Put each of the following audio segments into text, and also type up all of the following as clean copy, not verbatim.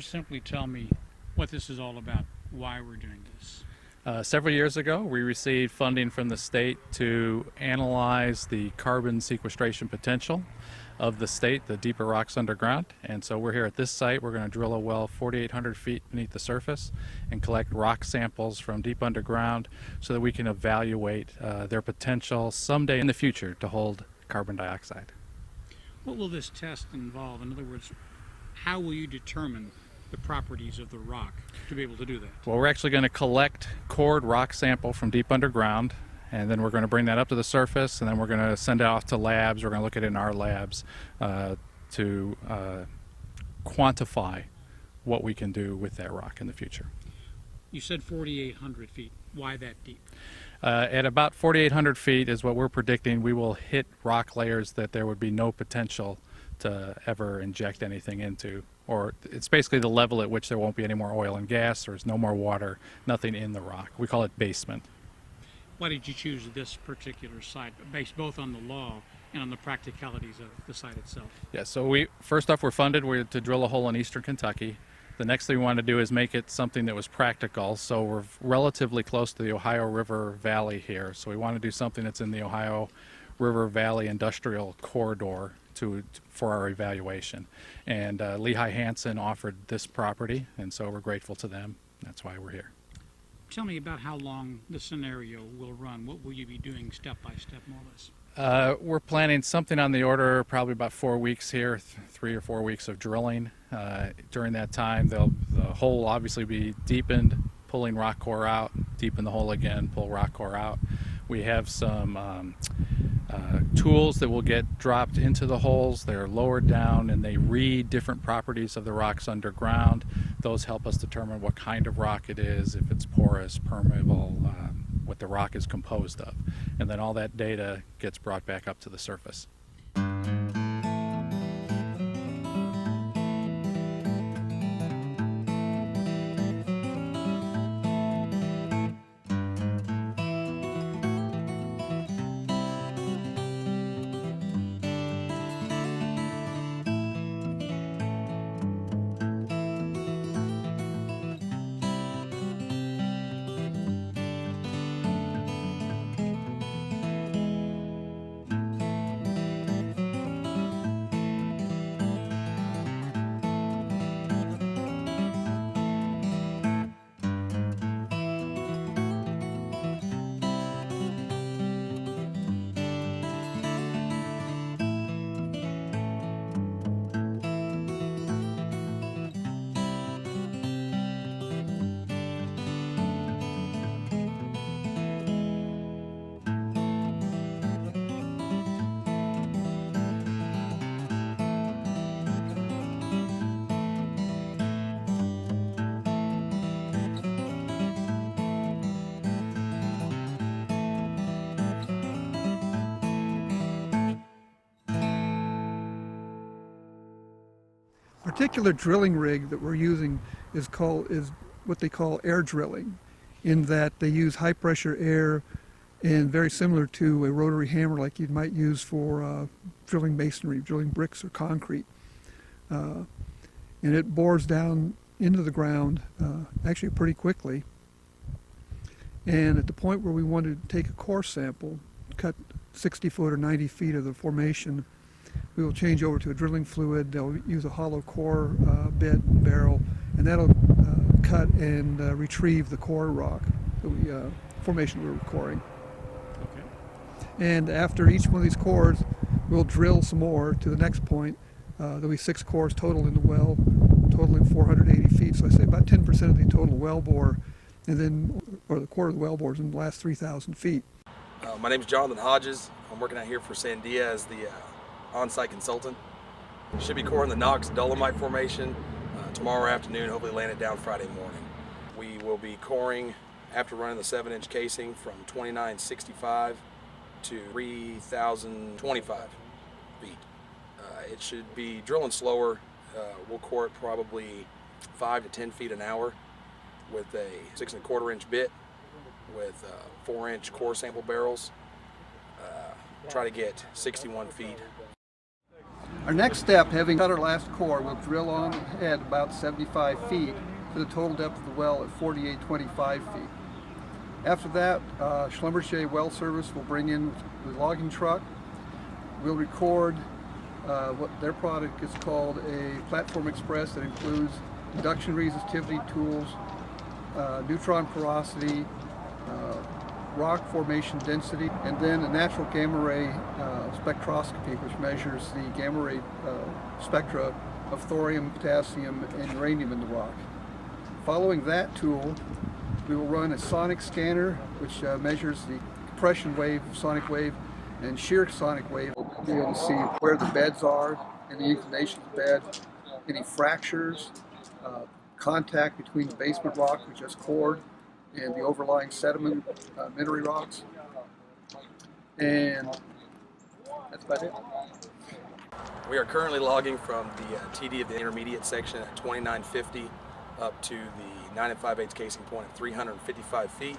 simply tell me what this is all about, why we're doing this? Several years ago, we received funding from the state to analyze the carbon sequestration potential of the state, the deeper rocks underground. And so we're here at this site. We're going to drill a well 4,800 feet beneath the surface and collect rock samples from deep underground so that we can evaluate their potential someday in the future to hold carbon dioxide. What will this test involve? In other words, how will you determine the properties of the rock to be able to do that? Well, we're actually going to collect cored rock sample from deep underground, and then we're going to bring that up to the surface, and then we're going to send it off to labs. We're going to look at it in our labs to quantify what we can do with that rock in the future. You said 4,800 feet. Why that deep? At about 4,800 feet is what we're predicting we will hit rock layers that there would be no potential to ever inject anything into, or it's basically the level at which there won't be any more oil and gas, there's no more water, nothing in the rock. We call it basement. Why did you choose this particular site, based both on the law and on the practicalities of the site itself? Yeah, so first off, we're funded to drill a hole in eastern Kentucky. The next thing we want to do is make it something that was practical, so we're relatively close to the Ohio River Valley here, so we want to do something that's in the Ohio River Valley Industrial Corridor for our evaluation. And Lehigh Hansen offered this property, and so we're grateful to them. That's why we're here. Tell me about how long the scenario will run. What will you be doing step by step, more or less? We're planning something on the order, probably about 4 weeks here, 3 or 4 weeks of drilling. During that time, the hole will obviously be deepened, pulling rock core out, deepen the hole again, pull rock core out. We have some tools that will get dropped into the holes. They're lowered down and they read different properties of the rocks underground. Those help us determine what kind of rock it is, if it's porous, permeable, what the rock is composed of. And then all that data gets brought back up to the surface. Particular drilling rig that we're using is what they call air drilling, in that they use high pressure air, and very similar to a rotary hammer like you might use for drilling masonry, drilling bricks or concrete. And it bores down into the ground actually pretty quickly. And at the point where we wanted to take a core sample, cut 60 foot or 90 feet of the formation, we will change over to a drilling fluid. They'll use a hollow core bit and barrel, and that'll cut and retrieve the core rock, the formation we were coring. Okay. And after each one of these cores, we'll drill some more to the next point. There'll be 6 cores total in the well, totaling 480 feet. So I say about 10% of the total well bore, and then, or the core of the well bore is in the last 3,000 feet. My name is Jonathan Hodges. I'm working out here for Sandia as the on-site consultant. Should be coring the Knox Dolomite Formation tomorrow afternoon, hopefully laying it down Friday morning. We will be coring after running the 7-inch casing from 2965 to 3,025 feet. It should be drilling slower. We'll core it probably 5 to 10 feet an hour with a 6 1/4 inch bit with 4-inch core sample barrels. Try to get 61 feet. Our next step, having cut our last core, we'll drill on ahead about 75 feet to the total depth of the well at 4825 feet. After that, Schlumberger Well Service will bring in the logging truck. We'll record what their product is called a Platform Express that includes induction resistivity tools, neutron porosity, rock formation density, and then a natural gamma ray spectroscopy, which measures the gamma ray spectra of thorium, potassium, and uranium in the rock. Following that tool, we will run a sonic scanner, which measures the compression wave, sonic wave, and shear sonic wave. We'll be able to see where the beds are and the inclination of the bed, any fractures, contact between the basement rock we just cored and the overlying sedimentary rocks. And that's about it. We are currently logging from the TD of the intermediate section at 2950 up to the 9 5/8 casing point at 355 feet.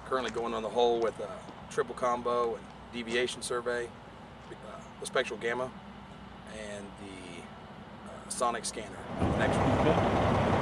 Currently going on the hole with a triple combo and deviation survey, the spectral gamma, and the sonic scanner. Next one.